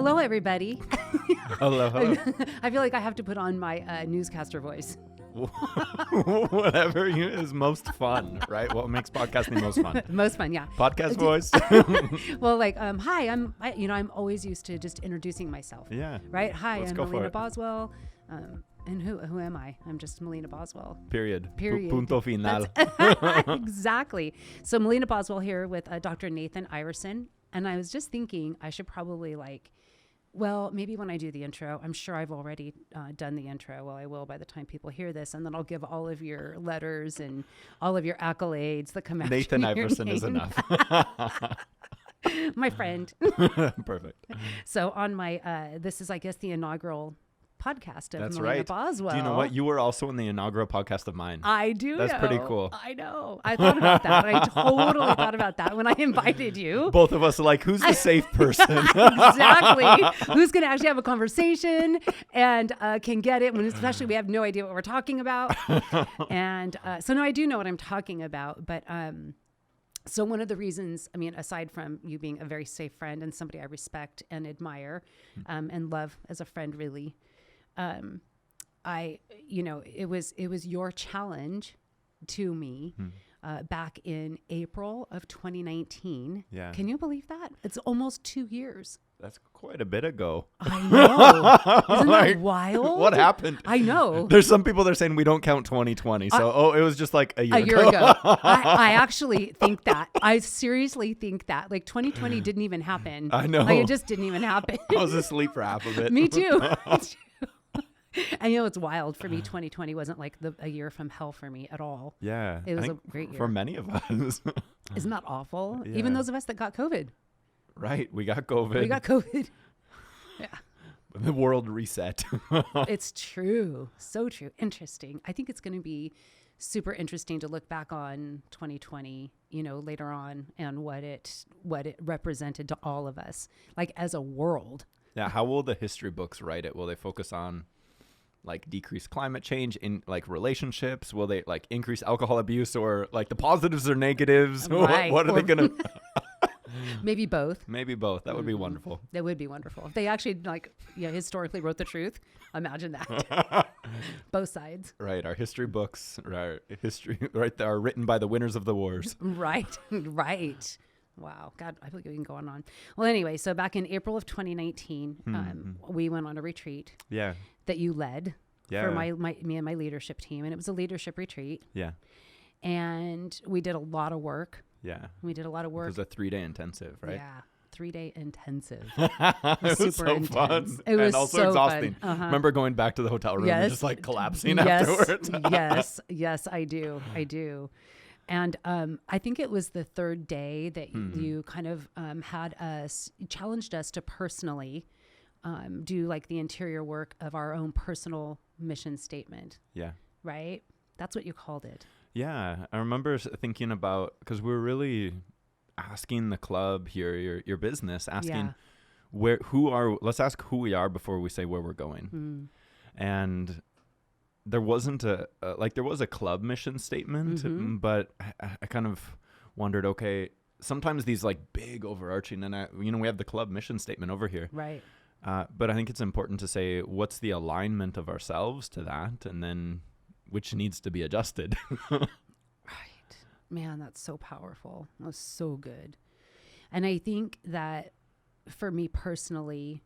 Hello, everybody. Hello, hello. I feel like I have to put on my newscaster voice. Whatever is most fun, right? What makes podcasting most fun? Most fun, yeah. Podcast voice. Well, like, hi, I'm always used to just introducing myself. Yeah. Right? Hi, Let's I'm go for Melina it. Boswell. And who am I? I'm just Melina Boswell. Period. Period. Punto final. Exactly. So Melina Boswell here with Dr. Nathan Iverson. And I was just thinking I should probably maybe when I do the intro, I'm sure I've already done the intro. Well, I will by the time people hear this. And then I'll give all of your letters and all of your accolades that come after Nathan your Iverson name. is enough. My friend. Perfect. So on my, this is, I guess, the inaugural podcast of That's Melina right. Boswell. Do you know what? You were also in the inaugural podcast of mine. I do That's know. pretty cool. I know. I thought about that. I totally thought about that when I invited you. Both of us are like, who's the safe person? Exactly. Who's going to actually have a conversation and can get it when, especially, we have no idea what we're talking about. And so, no, I do know what I'm talking about. But so one of the reasons, I mean, aside from you being a very safe friend and somebody I respect and admire and love as a friend, really, it was your challenge to me back in April of 2019. Yeah. Can you believe that? It's almost 2 years. That's quite a bit ago. I know. Isn't Like, that wild? What happened? I know. There's some people that are saying we don't count 2020. So, it was just like a year A year ago. I actually think that. I seriously think that. Like 2020 didn't even happen. I know. Like it just didn't even happen. I was asleep for half of it. Me too. And it's wild for me. 2020 wasn't like a year from hell for me at all. Yeah. It was I a think great year. for many of us. Isn't that awful? Yeah. Even those of us that got COVID. Right. We got COVID. We got COVID. Yeah. The world reset. It's true. So true. Interesting. I think it's going to be super interesting to look back on 2020, later on, and what it represented to all of us, like as a world. Yeah. How will the history books write it? Will they focus on like decreased climate change in like relationships? Will they like increase alcohol abuse, or like the positives or negatives? Right. What are they going to? Maybe both. Maybe both. That would be wonderful. That would be wonderful. If they actually historically wrote the truth. Imagine that. Both sides. Right. Our history books are written by the winners of the wars. Right. Right. Wow. God, I feel like we can go on. Well, anyway, so back in April of 2019, we went on a retreat. Yeah. That you led. Yeah. For me and my leadership team. And it was a leadership retreat. Yeah. And we did a lot of work. Yeah. We did a lot of work. It was a 3-day intensive, right? Yeah. 3-day intensive. It was super so intense. fun. It was and also so exhausting. fun. Uh-huh. Remember going back to the hotel room and just like collapsing afterwards? Yes, I do. And I think it was the third day that you kind of challenged us to personally do like the interior work of our own personal mission statement. Yeah. Right? That's what you called it. Yeah. I remember thinking about, because we were really asking the club here, your business, asking let's ask who we are before we say where we're going. And there wasn't there was a club mission statement, but I kind of wondered, okay, sometimes these like big overarching, and we have the club mission statement over here. Right. But I think it's important to say what's the alignment of ourselves to that, and then which needs to be adjusted. Right. Man, that's so powerful. That was so good. And I think that for me personally,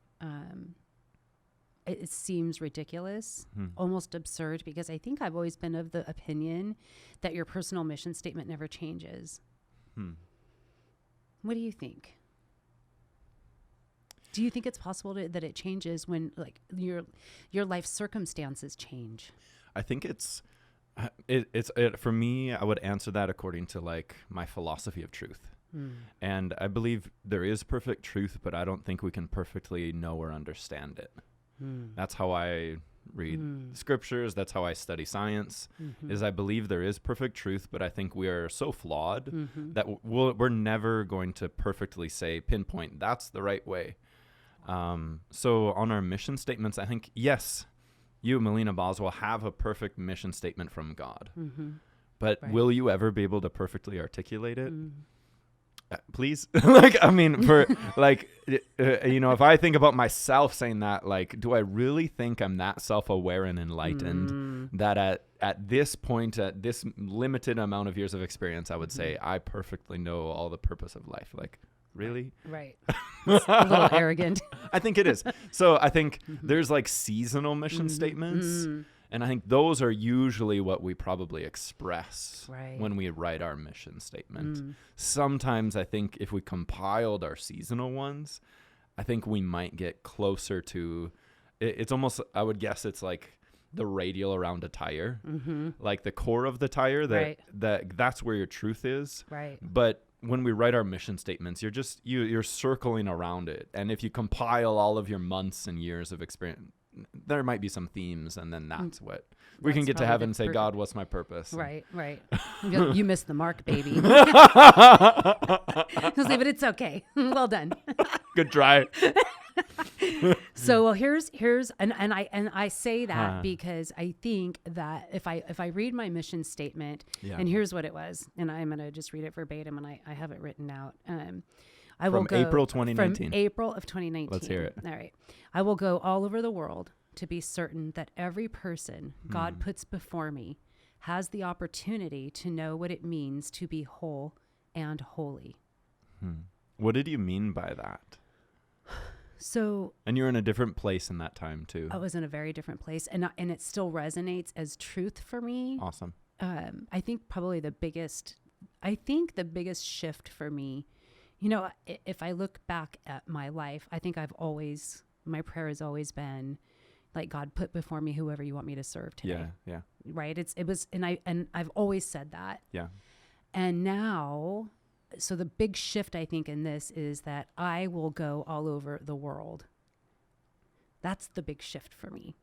it seems ridiculous, almost absurd, because I think I've always been of the opinion that your personal mission statement never changes. What do you think? Do you think it's possible that it changes when like your life circumstances change? I think it's for me, I would answer that according to like my philosophy of truth. And I believe there is perfect truth, but I don't think we can perfectly know or understand it. That's how I read scriptures. That's how I study science, is I believe there is perfect truth, but I think we are so flawed that we're never going to perfectly pinpoint that's the right way. So on our mission statements, I think, yes, you, Melina Boswell, have a perfect mission statement from God. But will you ever be able to perfectly articulate it? Please. Like, I mean, for like, if I think about myself saying that, like, do I really think I'm that self-aware and enlightened that at this point, at this limited amount of years of experience, I would say I perfectly know all the purpose of life? Like, really? Right. It's a little arrogant. I think it is. So I think there's like seasonal mission statements. And I think those are usually what we probably express when we write our mission statement. Sometimes I think if we compiled our seasonal ones, I think we might get closer to, it's almost, I would guess it's like the radial around a tire, like the core of the tire, that's where your truth is. Right. But when we write our mission statements, you're circling around it. And if you compile all of your months and years of experience, there might be some themes, and then that's what we can get to heaven and say, God, what's my purpose? Right. You missed the mark, baby. He'll say, but it's okay. Well done. Good try. So, well, here's and I say that because I think that if I read my mission statement, and here's what it was, and I'm gonna just read it verbatim, and I have it written out. I will go April 2019. From April of 2019. Let's hear it. All right. I will go all over the world to be certain that every person God puts before me has the opportunity to know what it means to be whole and holy. What did you mean by that? So, and you're in a different place in that time too. I was in a very different place, and it still resonates as truth for me. Awesome. I think probably the biggest shift for me, if I look back at my life, I think my prayer has always been like, God, put before me whoever you want me to serve today. Yeah. Right. I've always said that. Yeah. And now, so the big shift I think in this is that I will go all over the world. That's the big shift for me.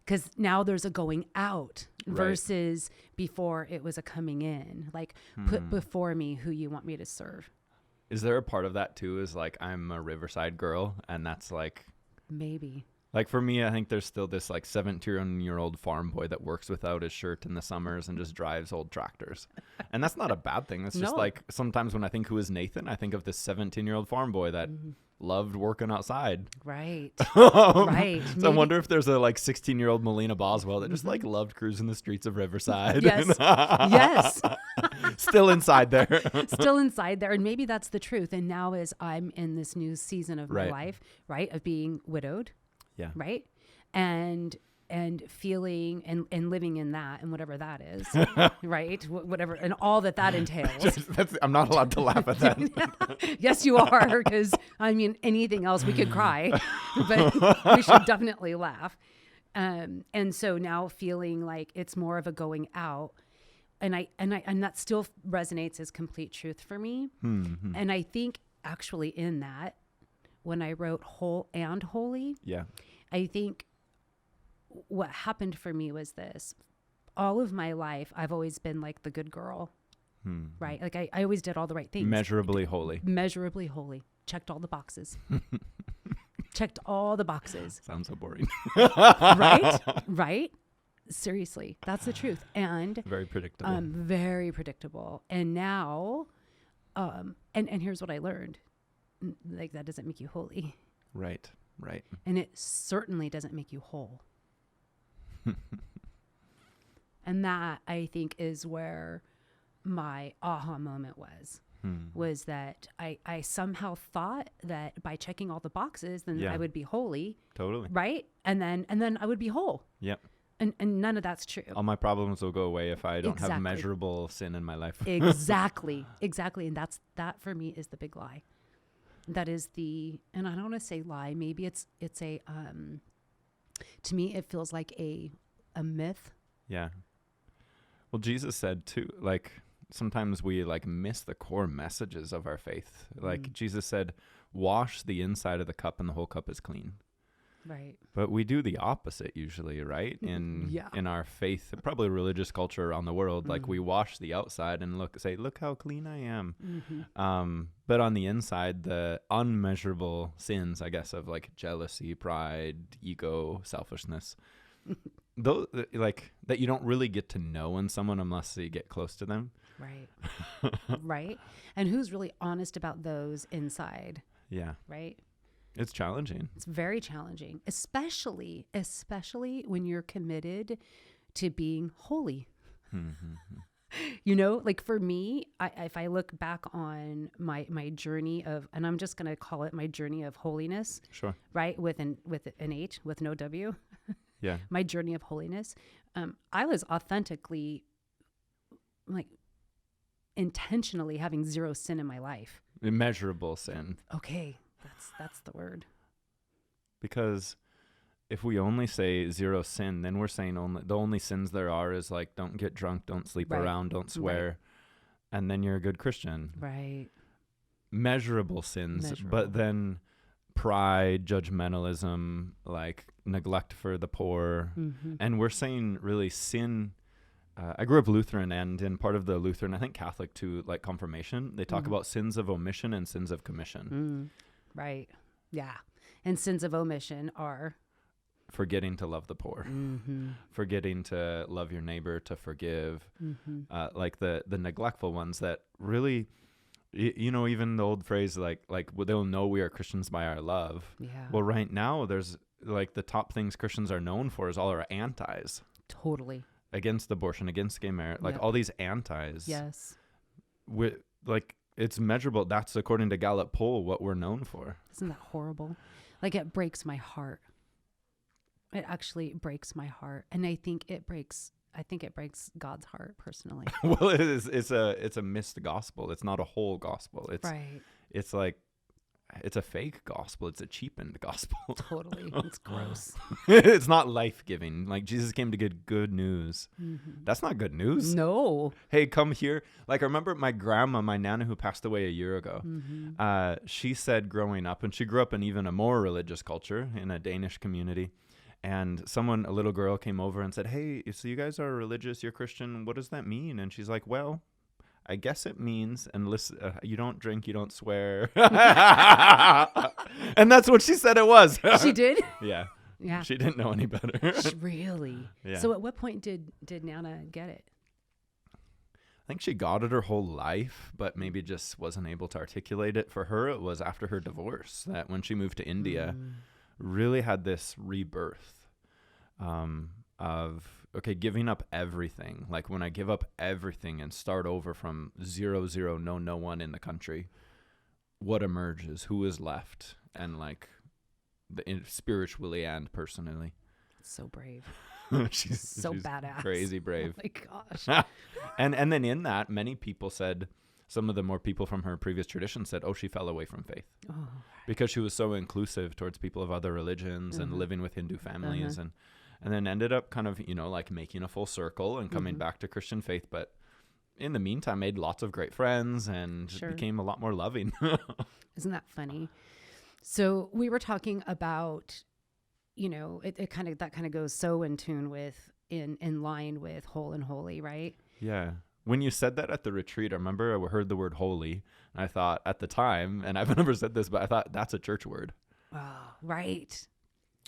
Because now there's a going out versus before it was a coming in. Like, put before me who you want me to serve. Is there a part of that too, is like, I'm a Riverside girl, and that's like... Maybe. Like for me, I think there's still this like 17-year-old farm boy that works without his shirt in the summers and just drives old tractors. And that's not a bad thing. It's just like, sometimes when I think who is Nathan, I think of this 17-year-old farm boy that loved working outside. Right. Right. So I wonder if there's a like 16-year-old Melina Boswell that just like loved cruising the streets of Riverside. Yes. Yes. Still inside there. Still inside there. And maybe that's the truth. And now as I'm in this new season of my life, right, of being widowed. Yeah. Right. And feeling and living in that and whatever that is, right? Whatever, and all that entails. I'm not allowed to laugh at that. Yes, you are, because I mean, anything else we could cry, but we should definitely laugh. And so now feeling like it's more of a going out, and that still resonates as complete truth for me. Mm-hmm. And I think actually in that, when I wrote Whole and Holy, I think what happened for me was this. All of my life, I've always been like the good girl, right? Like I always did all the right things. Measurably holy. Measurably holy. Checked all the boxes. Checked all the boxes. Sounds so boring. Right? Right? Seriously, that's the truth. And very predictable. Very predictable. And now, and here's what I learned. Like, that doesn't make you holy. Right. And it certainly doesn't make you whole. And that, I think, is where my aha moment was that I somehow thought that by checking all the boxes, then I would be holy. Totally. Right? And then I would be whole. Yep. And none of that's true. All my problems will go away if I don't have measurable sin in my life. Exactly. And that for me is the big lie. That is and I don't want to say lie, maybe it's a, to me, it feels like a myth. Yeah. Well, Jesus said too, like, sometimes we like miss the core messages of our faith. Like Jesus said, wash the inside of the cup and the whole cup is clean. Right. But we do the opposite usually, right? In our faith, probably religious culture around the world, like we wash the outside and say, look how clean I am. Mm-hmm. But on the inside, the unmeasurable sins, I guess, of like jealousy, pride, ego, selfishness, those like that you don't really get to know in someone unless you get close to them. Right. Right. And who's really honest about those inside? Yeah. Right. It's challenging. It's very challenging, especially when you're committed to being holy. You know, like for me, if I look back on my journey of, and I'm just going to call it my journey of holiness. Sure. Right. With an H, with no W. Yeah. My journey of holiness. I was authentically, like, intentionally having zero sin in my life. Immeasurable sin. Okay. That's the word. Because if we only say zero sin, then we're saying the only sins there are is like, don't get drunk, don't sleep around, don't swear. Right. And then you're a good Christian. Right. Measurable sins. But then pride, judgmentalism, like neglect for the poor. And we're saying really sin. I grew up Lutheran, and in part of the Lutheran, I think Catholic too, like confirmation, they talk about sins of omission and sins of commission. Right. Yeah. And sins of omission are forgetting to love the poor, forgetting to love your neighbor, to forgive, like the neglectful ones that really, you know, even the old phrase, like they'll know we are Christians by our love. Yeah. Well, right now there's like the top things Christians are known for is all our antis. Totally. Against abortion, against gay marriage, like all these antis. Yes. With like, it's measurable. That's according to Gallup poll what we're known for. Isn't that horrible? Like, it breaks my heart. It actually breaks my heart, and I think it breaks God's heart personally. Well, it's a missed gospel. It's not a whole gospel. It's right. It's like, it's a fake gospel. It's a cheapened gospel. Totally. It's gross. It's not life-giving. Like, Jesus came to get good news. That's not good news. No. Hey, come here. Like, I remember my grandma, my nana who passed away a year ago. She said growing up, and she grew up in even a more religious culture in a Danish community. And a little girl came over and said, "Hey, so you guys are religious, you're Christian. What does that mean?" And she's like, "Well, I guess it means, and listen, you don't drink, you don't swear." And that's what she said it was. She did? Yeah. Yeah. She didn't know any better. Really? Yeah. So at what point did Nana get it? I think she got it her whole life, but maybe just wasn't able to articulate it. For her, it was after her divorce that when she moved to India, really had this rebirth of, okay, giving up everything. Like, when I give up everything and start over from 0, no one in the country, what emerges? Who is left? And like, spiritually and personally. So brave. she's badass. Crazy brave. Oh my gosh. and then in that, many people said, some of the more people from her previous tradition said, oh, she fell away from faith. Oh. Because she was so inclusive towards people of other religions and living with Hindu families and then ended up kind of, you know, like making a full circle and coming back to Christian faith. But in the meantime, made lots of great friends and became a lot more loving. Isn't that funny? So we were talking about, you know, that kind of goes so in tune with, in line with whole and holy, right? Yeah. When you said that at the retreat, I remember I heard the word holy. And I thought at the time, and I've never said this, but I thought that's a church word. Oh, right.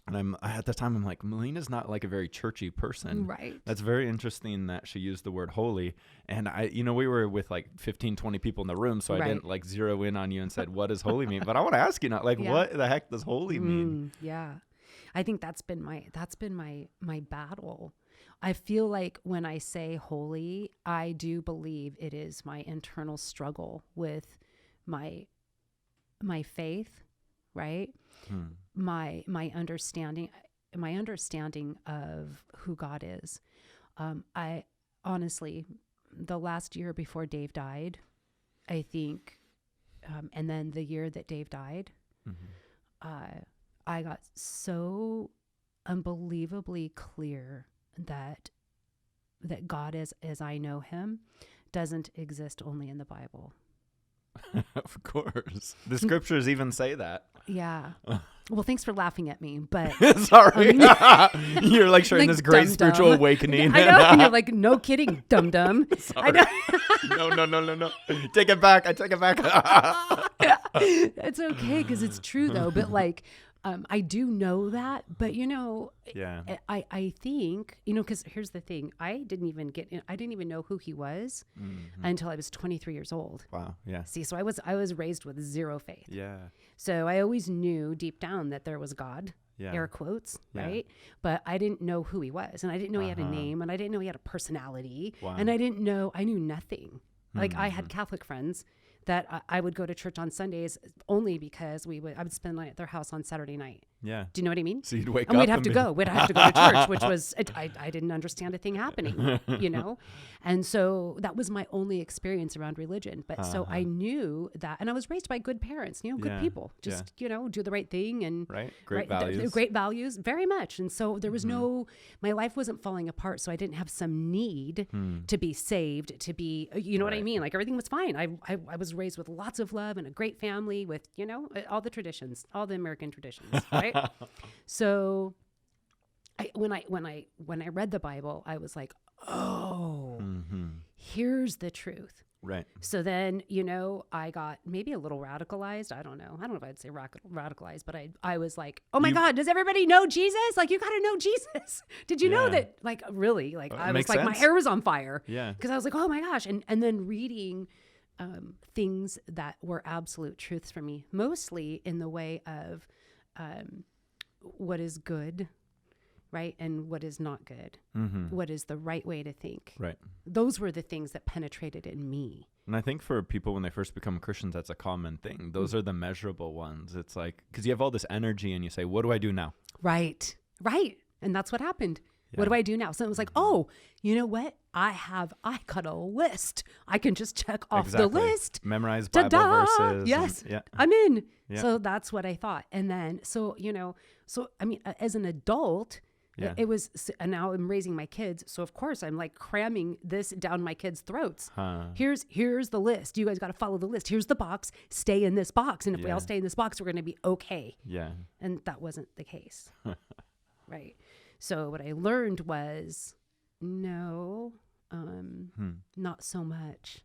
And at the time, I'm like, Melina's not like a very churchy person. Right. That's very interesting that she used the word holy. And we were with like 15, 20 people in the room. So I didn't like zero in on you and said, what does holy mean? But I want to ask you now, like, what the heck does holy mean? Yeah. I think that's been my battle. I feel like when I say holy, I do believe it is my internal struggle with my faith, right? My understanding of who God is. I honestly, the last year before Dave died, I think, and then the year that Dave died, I got so unbelievably clear that God as I know him doesn't exist only in the Bible. Of course. The scriptures even say that. Yeah. Well, thanks for laughing at me, but sorry. You're like sharing this great spiritual awakening. I know. And you're like, no kidding, dum-dum. Sorry. No. Take it back. I take it back. It's okay because it's true though. But like, I do know that, but Yeah. I think, because here's the thing. I didn't even know who he was until I was 23 years old. Wow. Yeah. See, so I was raised with zero faith. Yeah. So I always knew deep down that there was God, Yeah. air quotes, Yeah. right? But I didn't know who he was, and I didn't know he had a name, and I didn't know he had a personality, Wow. and I knew nothing. Like I had Catholic friends that I would go to church on Sundays only because I would spend the night at their house on Saturday night. Yeah. Do you know what I mean? So you'd wake and up we'd have to go. We'd have to go to church, which was I didn't understand a thing happening, And so that was my only experience around religion. But so I knew that, and I was raised by good parents, good Yeah. people, just do the right thing and Right. Great values. great values, very much. And so there was my life wasn't falling apart. So I didn't have some need to be saved, to be, you know what I mean? Like everything was fine. I was raised with lots of love and a great family with, all the traditions, all the American traditions, right? So when I read the Bible, I was like, oh, here's the truth. Right. So then, I got maybe a little radicalized. I don't know if I'd say radicalized, but I was like, oh my God, does everybody know Jesus? Like, you got to know Jesus. Did you know that, like, really, like, I was like, my hair was on fire. Yeah. Because I was like, oh my gosh. And then reading things that were absolute truths for me, mostly in the way of what is good, right? And what is not good. What is the right way to think. Right. Those were the things that penetrated in me. And I think for people when they first become Christians, that's a common thing. Those are the measurable ones. It's like, because you have all this energy and you say, what do I do now? Right. And that's what happened. Yeah. What do I do now? So it was like, oh, you know what? I got a list. I can just check off the list. Memorize Bible verses. Yes. Yeah. I'm in. Yeah. So that's what I thought. And then, I mean, as an adult, Yeah. it was, and now I'm raising my kids. So of course I'm like cramming this down my kids' throats. Here's the list. You guys got to follow the list. Here's the box. Stay in this box. And if we all stay in this box, we're going to be okay. Yeah. And that wasn't the case. Right. So what I learned was, no, not so much.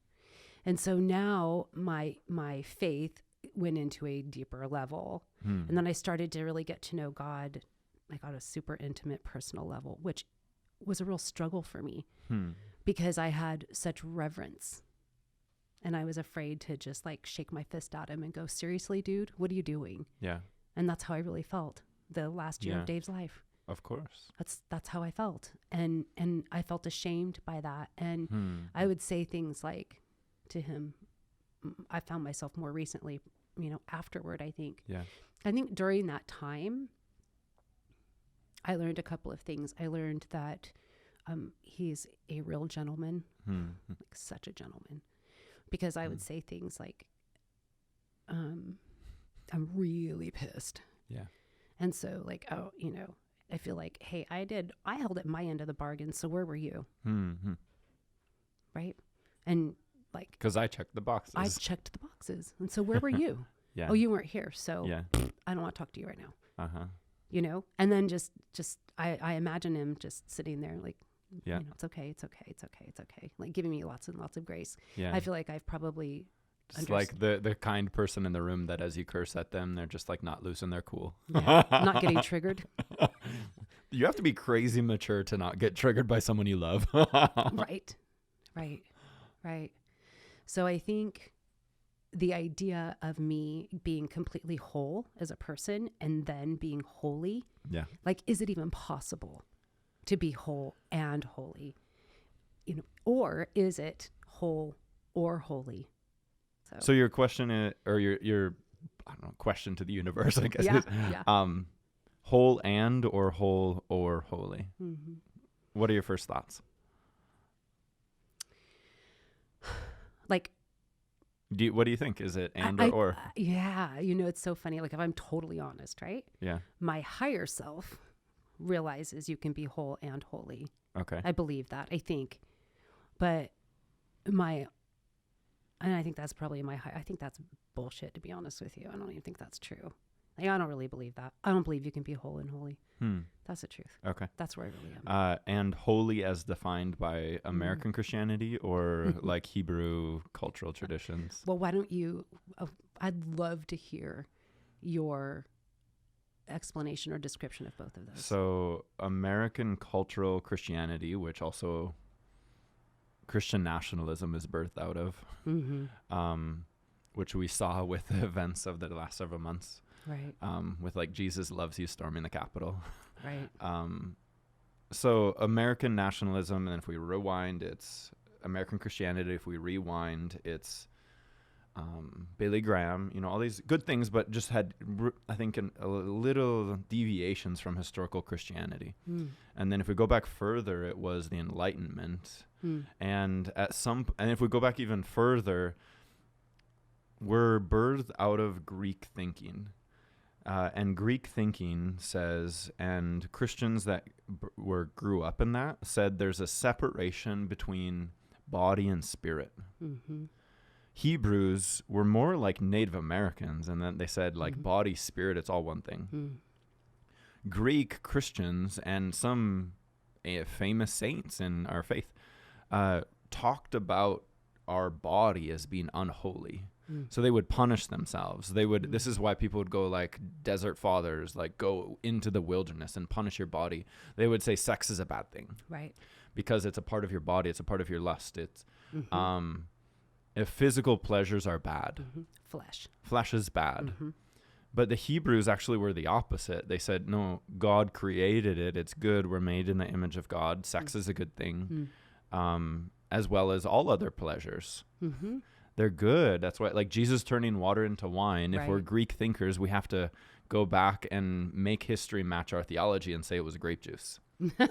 And so now my faith went into a deeper level. And then I started to really get to know God, like on a super intimate personal level, which was a real struggle for me because I had such reverence. And I was afraid to just like shake my fist at him and go, seriously, dude, what are you doing? Yeah. And that's how I really felt the last year of Dave's life. Of course. That's how I felt. And I felt ashamed by that. And I would say things like to him, I found myself more recently, afterward, I think. Yeah. I think during that time, I learned a couple of things. I learned that he's a real gentleman, like such a gentleman, because I would say things like, I'm really pissed. Yeah. And so like, oh, I feel like, hey, I held at my end of the bargain. So where were you? Right. And like, because I checked the boxes. I checked the boxes. And so where were you? Yeah. Oh, you weren't here. So yeah. I don't want to talk to you right now. Uh-huh. And then just I imagine him just sitting there like, yeah. It's okay. It's okay. It's okay. It's okay. Like giving me lots and lots of grace. Yeah. I feel like I've probably just like the kind person in the room that as you curse at them, they're just like not losing their cool. Yeah. Not getting triggered. You have to be crazy mature to not get triggered by someone you love. Right. So I think the idea of me being completely whole as a person and then being holy, like, is it even possible to be whole and holy? Or is it whole or holy? So your question is, or your I don't know, question to the universe, I guess, is, whole and or whole or holy. What are your first thoughts? Like, what do you think? Is it and or? Yeah. It's so funny. Like if I'm totally honest, right? Yeah. My higher self realizes you can be whole and holy. Okay. I believe that, I think. But and I think that's probably I think that's bullshit, to be honest with you. I don't even think that's true. Like, I don't really believe that. I don't believe you can be whole and holy. That's the truth. Okay. That's where I really am. And holy as defined by American Christianity or like Hebrew cultural traditions? Well, why don't you, I'd love to hear your explanation or description of both of those. So American cultural Christianity, which also Christian nationalism is birthed out of, which we saw with the events of the last several months. Right. With like Jesus loves you storming the Capitol. Right. So American nationalism, and if we rewind, it's American Christianity. If we rewind, it's Billy Graham, all these good things, but just had, I think, a little deviations from historical Christianity. And then if we go back further, it was the Enlightenment. And if we go back even further, we're birthed out of Greek thinking. And Greek thinking says, and Christians that grew up in that said there's a separation between body and spirit. Hebrews were more like Native Americans, and then they said like body, spirit, it's all one thing. Greek Christians and some famous saints in our faith talked about our body as being unholy. So they would punish themselves. This is why people would go like desert fathers, like go into the wilderness and punish your body. They would say sex is a bad thing. Right. Because it's a part of your body. It's a part of your lust. It's, if physical pleasures are bad. Flesh is bad. But the Hebrews actually were the opposite. They said, no, God created it. It's good. We're made in the image of God. Sex is a good thing. As well as all other pleasures. They're good. That's why, like Jesus turning water into wine. If we're Greek thinkers, we have to go back and make history match our theology and say it was grape juice. It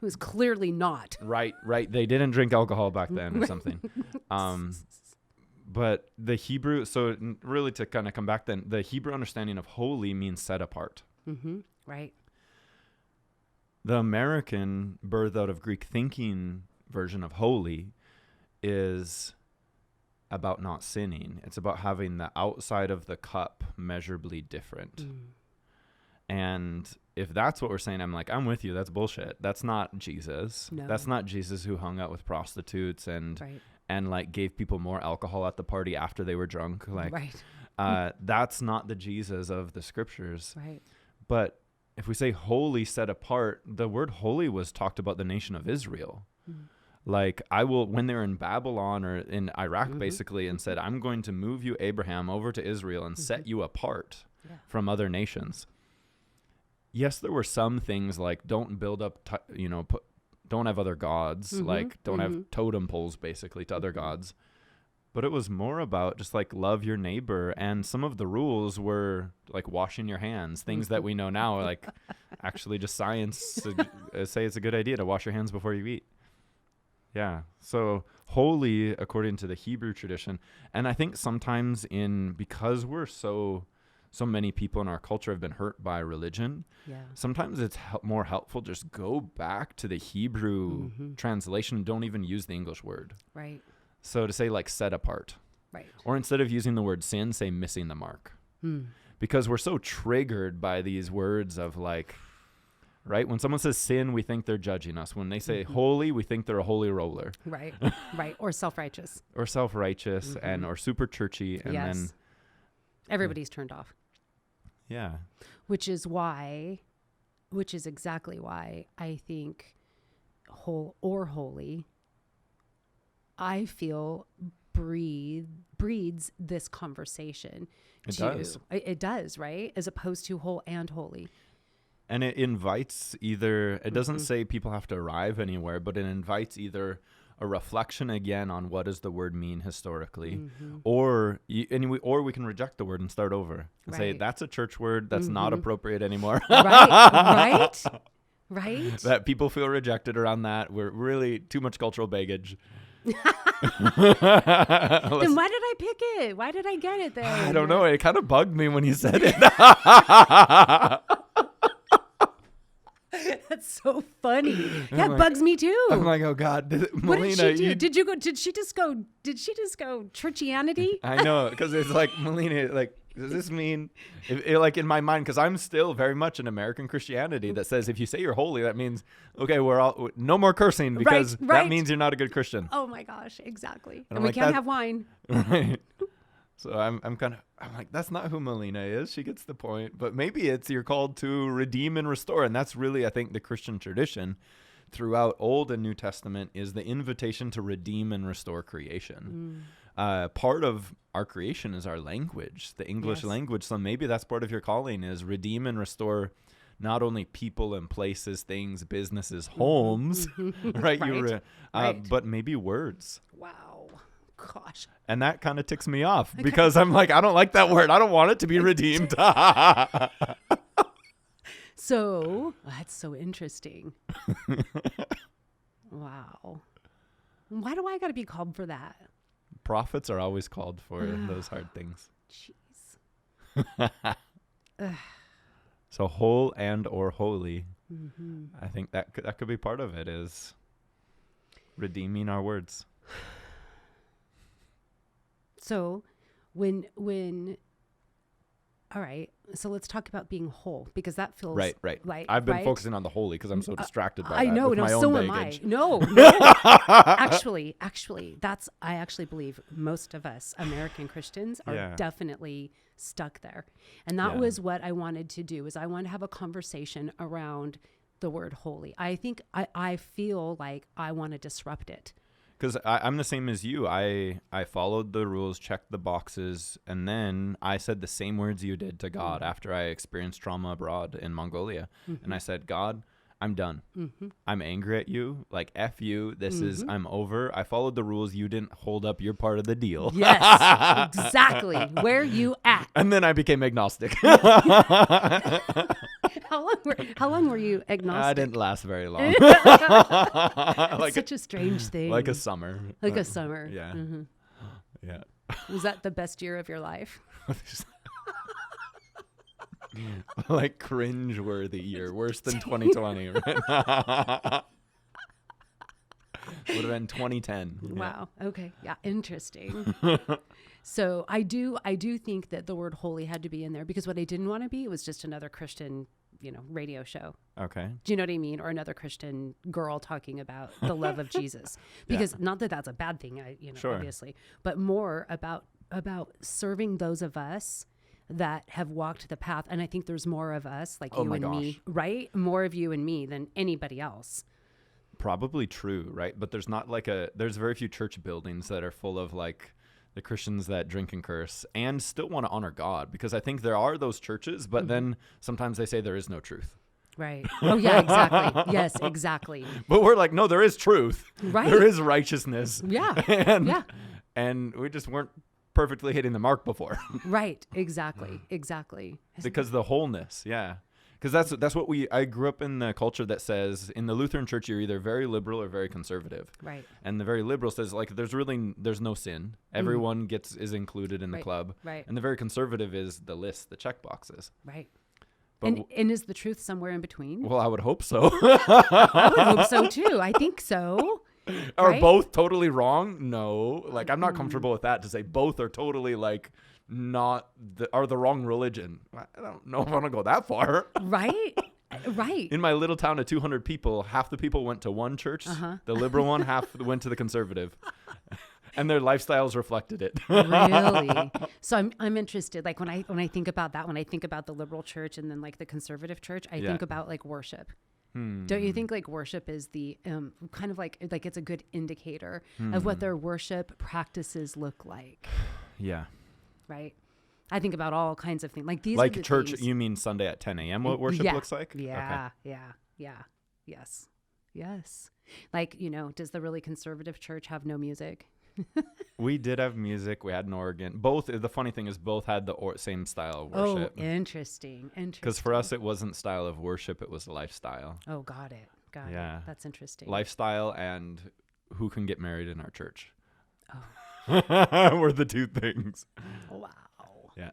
was clearly not. Right. They didn't drink alcohol back then or something. But the Hebrew, so really to kind of come back then, the Hebrew understanding of holy means set apart. Right. The American, birthed out of Greek thinking version of holy is about not sinning. It's about having the outside of the cup measurably different. And if that's what we're saying, I'm like, I'm with you. That's bullshit. That's not Jesus. No. That's not Jesus who hung out with prostitutes and like gave people more alcohol at the party after they were drunk. Like, that's not the Jesus of the scriptures. Right. But if we say holy, set apart, the word holy was talked about the nation of Israel. Like when they were in Babylon or in Iraq, basically, and said, I'm going to move you, Abraham, over to Israel and set you apart from other nations. Yes, there were some things like don't build up, don't have other gods, like don't have totem poles basically to other gods. But it was more about just like love your neighbor. And some of the rules were like washing your hands, things that we know now, like actually just science say it's a good idea to wash your hands before you eat. Yeah. So holy, according to the Hebrew tradition. And I think sometimes because we're so many people in our culture have been hurt by religion. Yeah. Sometimes it's more helpful just go back to the Hebrew translation. Don't even use the English word. Right. So to say like set apart. Right. Or instead of using the word sin, say missing the mark. Because we're so triggered by these words of like, right? When someone says sin, we think they're judging us. When they say holy, we think they're a holy roller. Right. Or self-righteous. Or super churchy. And then everybody's turned off. Yeah. Which is exactly why I think holy, I feel breeds this conversation. It does, right? As opposed to whole and holy. And it invites it doesn't say people have to arrive anywhere, but it invites either a reflection again on what does the word mean historically, or we can reject the word and start over and say that's a church word that's not appropriate anymore. Right. That people feel rejected around that. We're really too much cultural baggage. Then why did I pick it? Why did I get it then? I don't know. It kind of bugged me when you said it. That's so funny. That bugs me too. I'm like, oh God, what did she do? Did she just go churchianity? I know, because it's like, Melina, like, does this mean, like in my mind, because I'm still very much in American Christianity that says if you say you're holy, that means, okay, we're all, no more cursing because that means you're not a good Christian. Oh my gosh, exactly. And we can't have wine. Right. So I'm like, that's not who Melina is. She gets the point. But maybe it's you're called to redeem and restore. And that's really, I think, the Christian tradition throughout Old and New Testament is the invitation to redeem and restore creation. Part of our creation is our language, the English language. So maybe that's part of your calling is redeem and restore not only people and places, things, businesses, homes, right? Right. But maybe words. Wow. Gosh. And that kind of ticks me off because I'm like, I don't like that word. I don't want it to be redeemed. So that's so interesting. Wow. Why do I got to be called for that? Prophets are always called for those hard things. Jeez. So whole and or holy, I think that could be part of it is redeeming our words. So all right, so let's talk about being whole because that feels right. like I've been focusing on the holy because I'm so distracted by that. I know, with my so own am I. baggage. No. Actually, I actually believe most of us American Christians are definitely stuck there. And that was what I wanted to do is I wanted to have a conversation around the word holy. I think I feel like I want to disrupt it. Because I'm the same as you. I followed the rules, checked the boxes, and then I said the same words you did to God after I experienced trauma abroad in Mongolia. And I said, God, I'm done. I'm angry at you. Like, F you. This is, I'm over. I followed the rules. You didn't hold up your part of the deal. Yes, exactly. Where you at? And then I became agnostic. How long were you agnostic? I didn't last very long. Like such a strange thing. Like a summer. Like a summer. Yeah. Yeah. Was that the best year of your life? Like cringe-worthy year, worse than 2020. Right? Would have been 2010. Wow. Okay. Yeah. Interesting. So I do think that the word holy had to be in there because what I didn't want to be was just another Christian, radio show. Okay. Do you know what I mean? Or another Christian girl talking about the love of Jesus. Because not that that's a bad thing, obviously, but more about serving those of us that have walked the path. And I think there's more of us like you and me, right? More of you and me than anybody else. Probably true, right? But there's not there's very few church buildings that are full of like the Christians that drink and curse and still want to honor God, because I think there are those churches, but then sometimes they say there is no truth. Right. Oh yeah, exactly. Yes, exactly. But we're like, no, there is truth. Right. There is righteousness. Yeah. And we just weren't perfectly hitting the mark before. Right. Exactly. Because the wholeness. Yeah. Because that's what I grew up in the culture that says in the Lutheran church, you're either very liberal or very conservative. Right. And the very liberal says like, there's no sin. Everyone is included in the club. Right. And the very conservative is the list, the check boxes. Right. But and is the truth somewhere in between? Well, I would hope so. I would hope so too. I think so. Are both totally wrong? No. Like, I'm not comfortable with that to say both are totally like are the wrong religion. I don't know if I want to go that far. Right. In my little town of 200 people, half the people went to one church, the liberal one, half went to the conservative. And their lifestyles reflected it. Really? So I'm interested. Like when I think about that, when I think about the liberal church and then like the conservative church, I think about like worship. Don't you think like worship is the kind of like it's a good indicator of what their worship practices look like? Yeah. Right. I think about all kinds of things like these. Like are the church, things. you mean Sunday at 10 a.m. What worship looks like? Yeah. Okay. Yeah. Yes. Like, does the really conservative church have no music? We did have music. We had an organ. Both. The funny thing is, both had the same style of worship. Oh, interesting. Because for us, it wasn't style of worship; it was lifestyle. Oh, got it. Yeah, that's interesting. Lifestyle and who can get married in our church. Oh, were the two things. Wow. Yeah.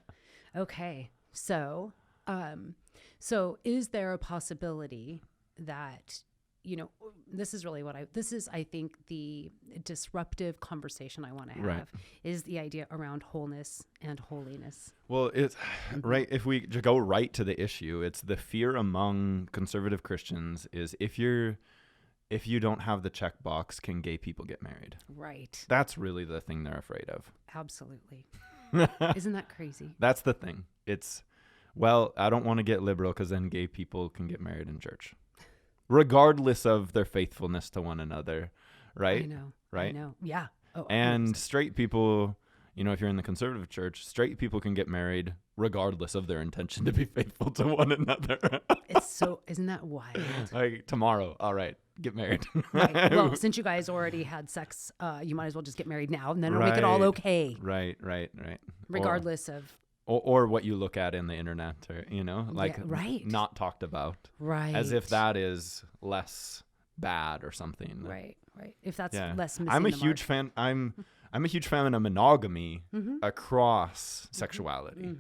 Okay. So is there a possibility that this is really I think the disruptive conversation I want to have is the idea around wholeness and holiness. Well, it's right. If we go right to the issue, it's the fear among conservative Christians is if you don't have the checkbox, can gay people get married? Right. That's really the thing they're afraid of. Absolutely. Isn't that crazy? That's the thing. It's, well, I don't want to get liberal because then gay people can get married in church, regardless of their faithfulness to one another, right? I know. Right? I know. Yeah. Oh, and straight people, you know, if you're in the conservative church, straight people can get married regardless of their intention to be faithful to one another. Isn't that wild? Like tomorrow, all right, get married. Right. Well, since you guys already had sex, you might as well just get married now, and then it'll make it all okay. Right. Regardless of. Or what you look at in the internet, or, you know, like not talked about. Right. As if that is less bad or something. Right. If that's less missing I'm a huge fan. I'm a huge fan of monogamy across sexuality.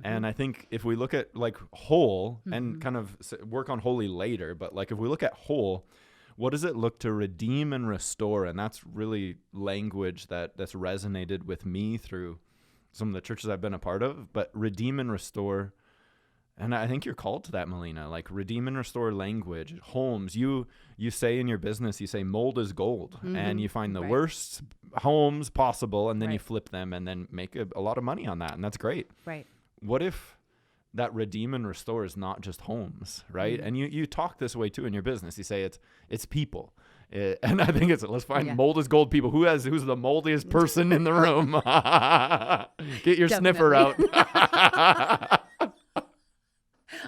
And I think if we look at like whole and kind of work on holy later, but like if we look at whole, what does it look to redeem and restore? And that's really language that's resonated with me through some of the churches I've been a part of. But redeem and restore, and I think you're called to that, Melina, like redeem and restore language. Homes, you say in your business, you say mold is gold, and you find the worst homes possible, and then you flip them and then make a lot of money on that, and that's great. Right. What if that redeem and restore is not just homes, right? And you talk this way too in your business. You say it's people. And I think let's find mold is gold people. Who's the moldiest person in the room? Get your sniffer out.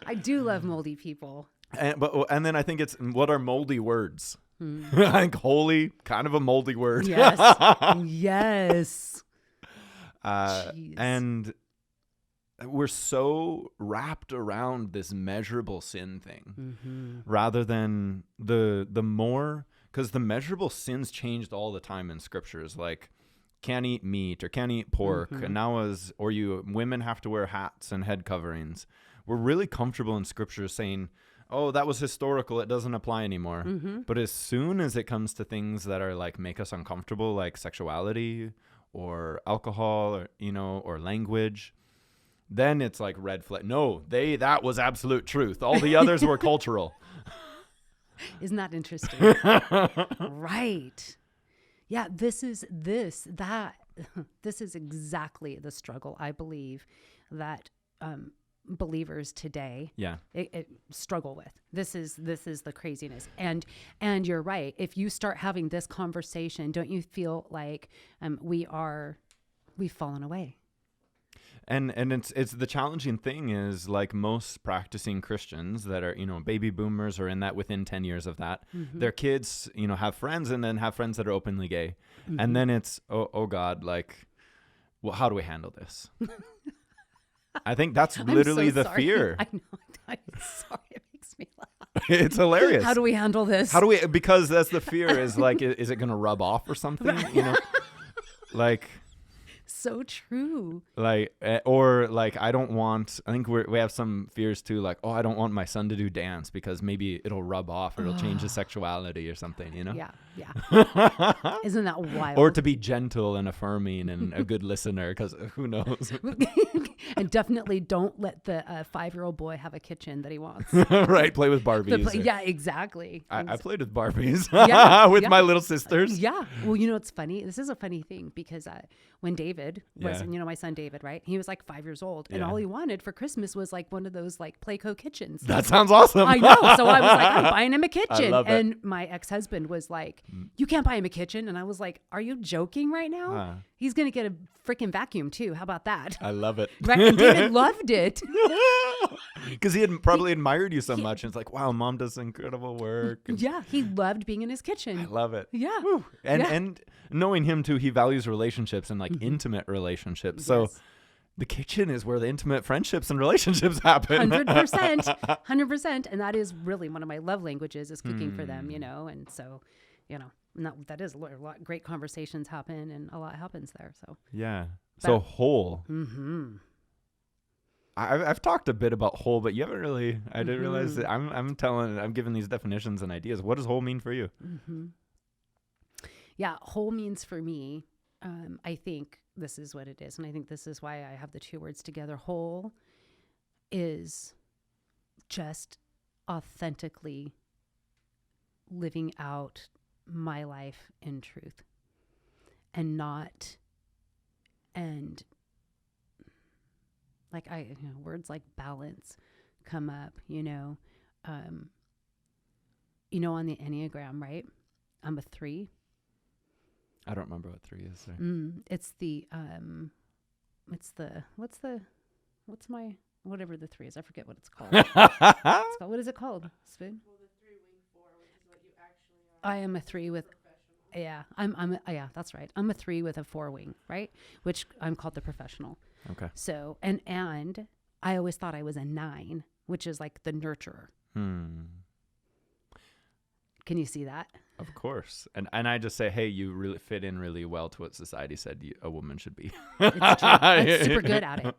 I do love moldy people. And then I think it's, what are moldy words? I think holy, kind of a moldy word. Yes. Yes. And we're so wrapped around this measurable sin thing rather than the more, because the measurable sins changed all the time in scriptures, like can't eat meat or can't eat pork. And now women have to wear hats and head coverings. We're really comfortable in scripture saying, oh, that was historical, it doesn't apply anymore. But as soon as it comes to things that are like make us uncomfortable, like sexuality or alcohol or, you know, or language, then it's like red flag. No, that was absolute truth. All the others were cultural. Isn't that interesting? Right. Yeah, this is exactly the struggle, I believe, that believers today it struggle with. This is the craziness. And you're right. If you start having this conversation, don't you feel like we've fallen away? And it's the challenging thing is, like most practicing Christians that are, you know, baby boomers or in that within 10 years of that, their kids, you know, have friends and then have friends that are openly gay. And then it's, oh God, like, well, how do we handle this? I think that's literally the fear. I know. I'm sorry. It makes me laugh. It's hilarious. How do we handle this? Because that's the fear is like, is it going to rub off or something? You know, like. So true. Like, I think we have some fears too, like, oh, I don't want my son to do dance because maybe it'll rub off or it'll change his sexuality or something, you know? Yeah. Isn't that wild? Or to be gentle and affirming and a good listener, because who knows? And definitely don't let the 5-year-old boy have a kitchen that he wants. Right, play with Barbies. Yeah, exactly. I played with Barbies with my little sisters. Yeah. Well, you know, it's funny. This is a funny thing because when David was, you know, my son David, right? He was like 5 years old, and all he wanted for Christmas was like one of those like Playco kitchens. That sounds awesome. I know. So I was like, I'm buying him a kitchen. I love it. And my ex-husband was like, you can't buy him a kitchen. And I was like, are you joking right now? He's going to get a freaking vacuum too. How about that? I love it. Right? And David loved it. Because he had probably admired you so much. And it's like, wow, mom does incredible work. Yeah. He loved being in his kitchen. I love it. Yeah. Whew. And knowing him too, he values relationships and like intimate relationships. So the kitchen is where the intimate friendships and relationships happen. 100%. And that is really one of my love languages is cooking for them, you know? And so, you know, that is a lot great conversations happen and a lot happens there. So, yeah. So whole. I've talked a bit about whole, but you haven't really, I didn't realize that I'm giving these definitions and ideas. What does whole mean for you? Yeah. Whole means for me, I think this is what it is. And I think this is why I have the two words together. Whole is just authentically living out my life in truth and Like words like balance come up, on the Enneagram, right? I'm a 3. I don't remember what 3 is. Sorry. It's whatever the 3 is. I forget what it's called. What is it called? Spoon? Well, the 3-wing 4, which is what you actually are. I am a 3 with, yeah, yeah, that's right. I'm a 3 with a 4 wing, right? Which I'm called the professional. Okay. So, and I always thought I was a 9, which is like the nurturer. Can you see that? Of course. And I just say, hey, you really fit in really well to what society said a woman should be. It's true. I'm super good at it.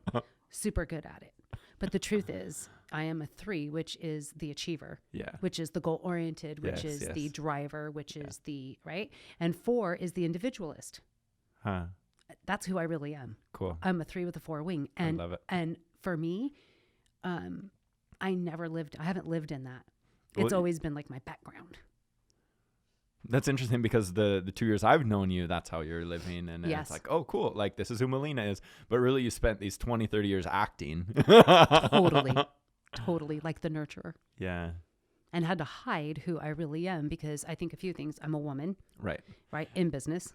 Super good at it. But the truth is, I am a 3, which is the achiever. Yeah. Which is the goal oriented, which is the driver, which is the, right? And 4 is the individualist. Huh. That's who I really am. Cool. I'm a 3 with a 4 wing. And, I love it. And for me, I haven't lived in that. It's always been like my background. That's interesting because the 2 years I've known you, that's how you're living. And Yes. it's like, oh, cool. Like, this is who Melina is. But really, you spent these 20, 30 years acting. Totally like the nurturer. Yeah. And had to hide who I really am because I think a few things. I'm a woman. Right. Right. In business.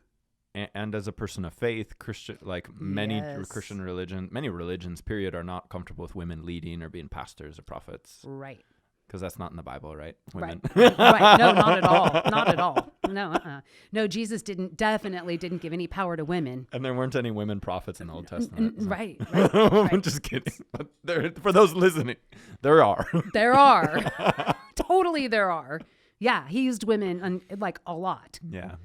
And as a person of faith, Christian, like many Yes. Christian many religions, period, are not comfortable with women leading or being pastors or prophets. Right. Because that's not in the Bible, right? Women. Right. No, not at all. Not at all. No, No, Jesus definitely didn't give any power to women. And there weren't any women prophets in the Old Testament. So. Right. I'm just kidding. But for those listening, there are. There are. Totally there are. Yeah, he used women like a lot. Yeah.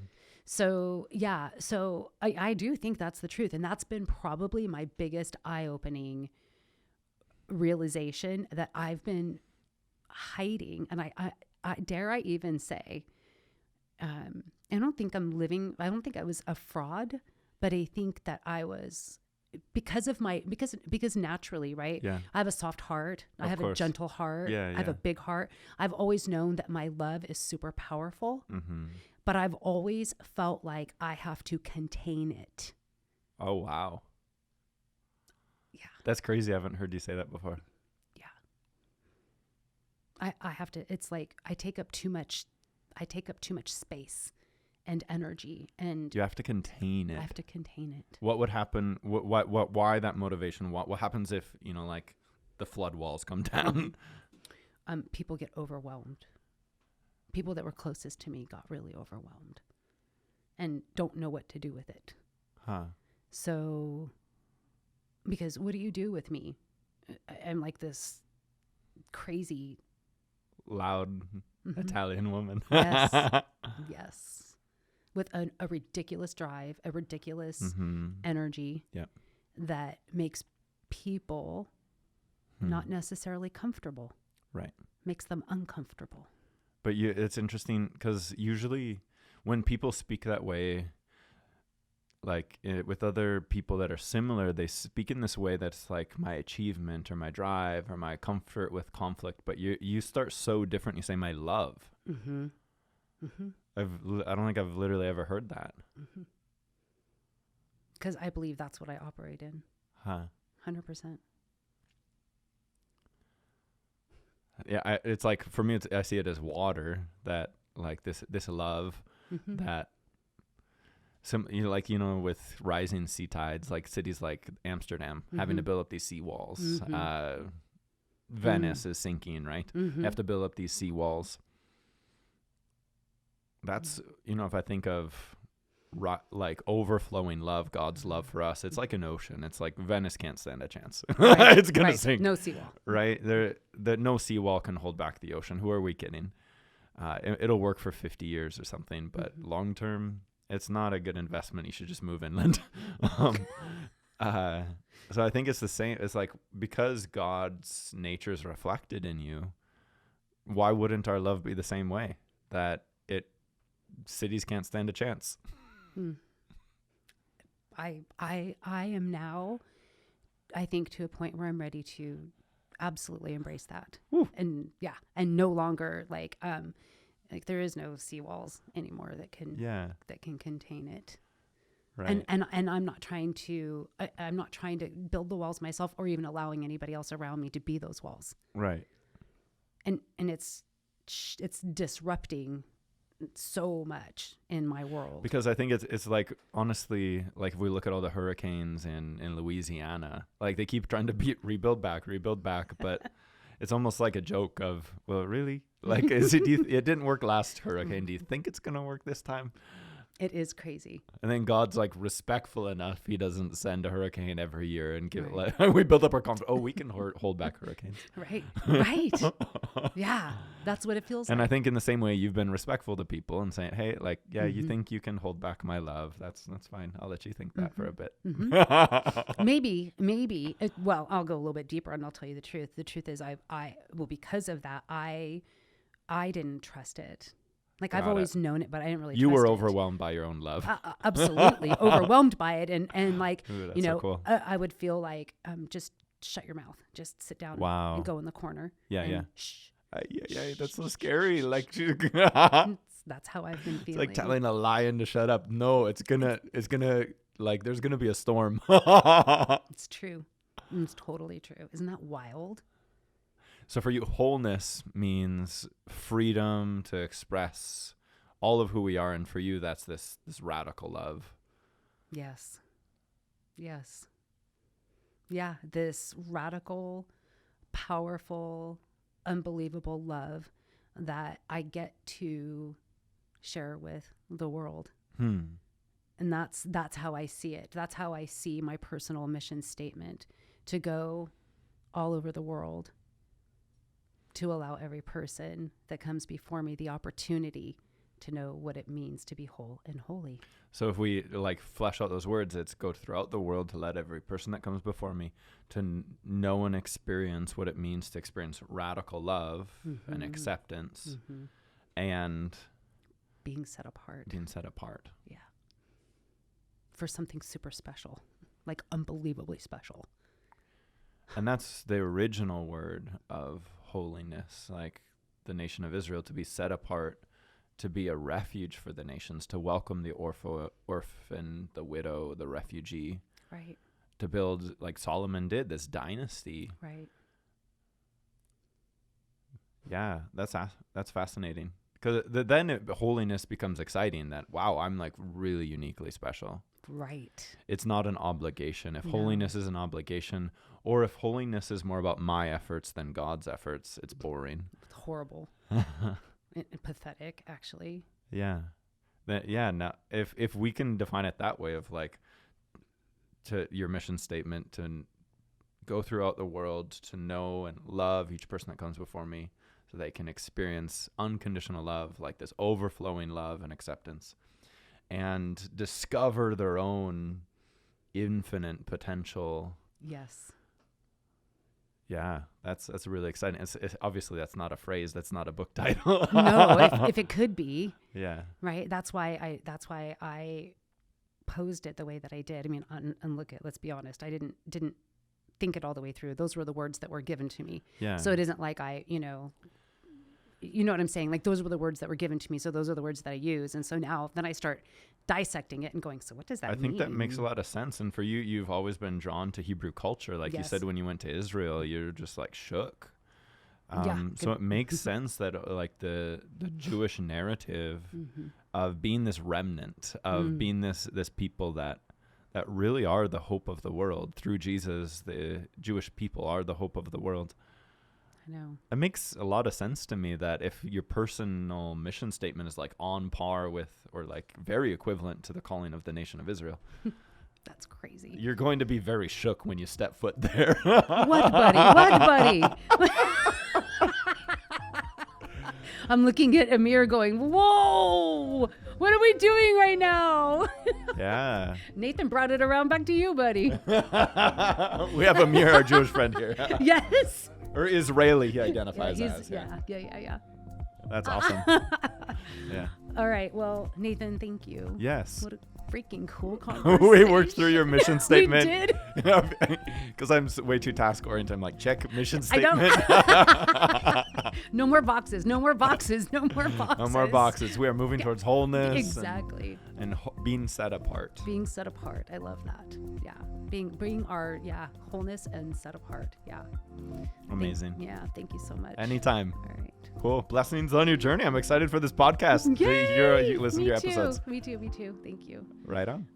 So, yeah. So I do think that's the truth. And that's been probably my biggest eye-opening realization that I've been hiding. And I dare I even say, I don't think I was a fraud, but I think that I was because naturally, right? Yeah. I have a soft heart. I have a gentle heart. Yeah, I have a big heart. I've always known that my love is super powerful, but I've always felt like I have to contain it. Oh, wow. Yeah. That's crazy. I haven't heard you say that before. I have to, it's like I take up too much space and energy, and You have to contain it. I have to contain it. What would happen? Why that motivation? What happens if, like the flood walls come down? People get overwhelmed. People that were closest to me got really overwhelmed and don't know what to do with it. Huh. So, because what do you do with me? I'm like this crazy, Loud Italian woman. Yes. With a ridiculous drive, a ridiculous energy that makes people not necessarily comfortable. Right. Makes them uncomfortable. But it's interesting because usually when people speak that way, like with other people that are similar, they speak in this way that's like my achievement or my drive or my comfort with conflict. But you start so different. You say my love. I don't think I've literally ever heard that. Because I believe that's what I operate in. 100%. Yeah, it's like for me, I see it as water that like this love that. With rising sea tides, like cities like Amsterdam having to build up these seawalls. Venice is sinking, right? You have to build up these seawalls. That's, if I think of like overflowing love, God's love for us, it's like an ocean. It's like Venice can't stand a chance. Right, it's going to sink. No seawall. Right? No seawall can hold back the ocean. Who are we kidding? It'll work for 50 years or something, but long term, it's not a good investment. You should just move inland. So I think it's the same. It's like, because God's nature is reflected in you, why wouldn't our love be the same way? That cities can't stand a chance. I am now, I think, to a point where I'm ready to absolutely embrace that. And no longer like there is no seawalls anymore that can contain it. Right. And I'm not trying to build the walls myself or even allowing anybody else around me to be those walls. Right. And it's disrupting so much in my world. Because I think it's like, honestly, like if we look at all the hurricanes in Louisiana, like they keep trying to rebuild back, but it's almost like a joke of, well, really? Like, it didn't work last hurricane. Do you think it's going to work this time? It is crazy. And then God's like respectful enough. He doesn't send a hurricane every year and give Right. it like, we build up our confidence. Oh, we can hold back hurricanes. Right. Yeah. That's what it feels And like. I think in the same way you've been respectful to people and saying, hey, like, yeah, you think you can hold back my love. That's fine. I'll let you think that for a bit. Maybe, well, I'll go a little bit deeper and I'll tell you the truth. The truth is because of that, I didn't trust it. Like I've always known it, but I didn't really You trust were it. overwhelmed by your own love. Absolutely overwhelmed by it. And like, Ooh, that's you know, so cool. I would feel like, just shut your mouth, just sit down Wow. and go in the corner. Yeah, and yeah. Shh. Yeah, that's so scary. Like, That's how I've been it's feeling. like telling a lion to shut up. No, it's gonna like, there's gonna be a storm. It's true. It's totally true. Isn't that wild? So for you, wholeness means freedom to express all of who we are, and for you, that's this radical love. Yes. Yeah, this radical, powerful, unbelievable love that I get to share with the world. And that's how I see it. That's how I see my personal mission statement, to go all over the world, to allow every person that comes before me the opportunity to know what it means to be whole and holy. So if we like flesh out those words, it's go throughout the world to let every person that comes before me to know and experience what it means to experience radical love and acceptance and Being set apart. Yeah. For something super special, like unbelievably special. And that's the original word of holiness, like the nation of Israel, to be set apart, to be a refuge for the nations, to welcome the orphan, the widow, the refugee. Right. To build, like Solomon did, this dynasty. Right. Yeah, that's fascinating. Because then holiness becomes exciting, that, wow, I'm like really uniquely special. Right. It's not an obligation. If No. holiness is an obligation, or if holiness is more about my efforts than God's efforts, it's boring. It's horrible. And pathetic, actually. Yeah. Now, if we can define it that way, of like, to your mission statement, to go throughout the world, to know and love each person that comes before me, so they can experience unconditional love, like this overflowing love and acceptance, and discover their own infinite potential. Yes. Yeah, that's really exciting. It's obviously that's not a phrase, that's not a book title. No, if it could be. Yeah. Right. That's why I posed it the way that I did. I mean, and look at, let's be honest, I didn't think it all the way through. Those were the words that were given to me. Yeah. So it isn't like you know what I'm saying? Like, those were the words that were given to me. So those are the words that I use. And so now then I start dissecting it and going, so what does that mean? I think that makes a lot of sense. And for you, you've always been drawn to Hebrew culture. Like you said, when you went to Israel, you're just like shook. So it makes sense that like the Jewish narrative of being this remnant, of being this people that really are the hope of the world. Through Jesus, the Jewish people are the hope of the world. I know. It makes a lot of sense to me that if your personal mission statement is like on par with, or like very equivalent to the calling of the nation of Israel, That's crazy. you're going to be very shook when you step foot there. What, buddy? I'm looking at Amir going, whoa, what are we doing right now? Yeah. Nathan brought it around back to you, buddy. We have Amir, our Jewish friend here. Yes. Or Israeli, he identifies as. Yeah. That's awesome. Yeah. All right. Well, Nathan, thank you. Yes. What a freaking cool conversation. We worked through your mission statement. We did. Because I'm way too task oriented. I'm like, check mission I statement. don't. No more boxes. No more boxes. No more boxes. No more boxes. We are moving towards wholeness. Exactly. And being set apart. Being set apart. I love that. Yeah. Being our wholeness and set apart. Yeah. Amazing. Thank you so much. Anytime. All right. Cool. Blessings on your journey. I'm excited for this podcast. Yay! You listen to your episodes. Me too. Thank you. Right on.